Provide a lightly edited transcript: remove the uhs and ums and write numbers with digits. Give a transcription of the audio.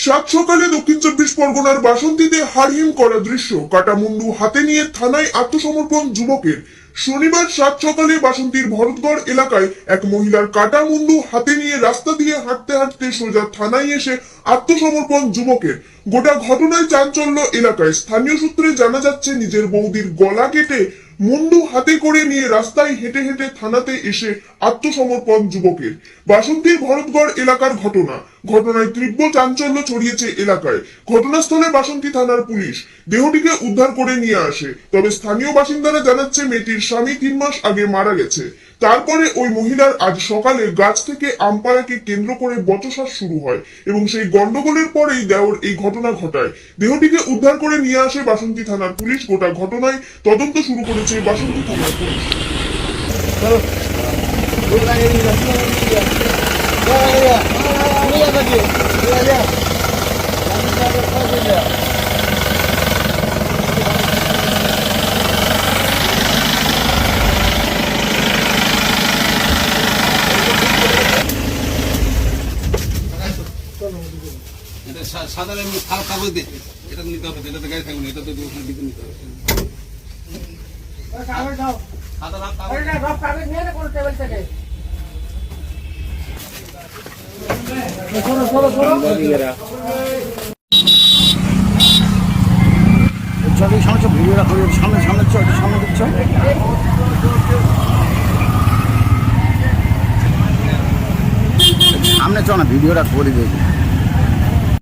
সাত সকালে দক্ষিণ চব্বিশ পরগনার বাসন্তীতে হাড়হিম করা দৃশ্য, কাটামুন্ডু হাতে নিয়ে থানায় আত্মসমর্পণ যুবকের। শনিবার সাত সকালে বাসন্তীর ভরতগড় এলাকায় এক মহিলার কাটামুন্ডু হাতে নিয়ে রাস্তা দিয়ে হাঁটতে হাঁটতে সোজা থানায় এসে আত্মসমর্পণ যুবকের। গোটা ঘটনায় চাঞ্চল্য এলাকায়। স্থানীয় সূত্রে জানা যাচ্ছে, নিজের বৌদির গলা কেটে মুন্ডু হাতে করে নিয়ে রাস্তায় হেঁটে হেঁটে থানাতে এসে আত্মসমর্পণ যুবকের। বাসন্তীর ভরতগড় এলাকার ঘটনায় তীব্র চাঞ্চল্য ছড়িয়েছে এলাকায়। ঘটনাস্থলে বাসন্তী থানার পুলিশ দেহটিকে উদ্ধার করে নিয়ে আসে। তবে স্থানীয় বাসিন্দারা জানাচ্ছে, মেয়েটির স্বামী 3 মাস আগে মারা গেছে। তারপরে ওই মহিলার আজ সকালে গাছ থেকে আম পাড়াকে কেন্দ্র করে বচসা শুরু হয় এবং সেই গন্ডগোলের পরেই দেওর এই ঘটনা ঘটায়। দেহটিকে উদ্ধার করে নিয়ে আসে বাসন্তী থানার পুলিশ। গোটা ঘটনায় তদন্ত শুরু করেছে বাসন্তী থানার পুলিশ। সাধারণ কাগজ দিয়ে এটা নিতে হবে, এটা তো গাড়ি থাকবে না, এটা তো ওখানে দিতে নিতে হবে। সামনে চ না, ভিডিওটা করে দেখি।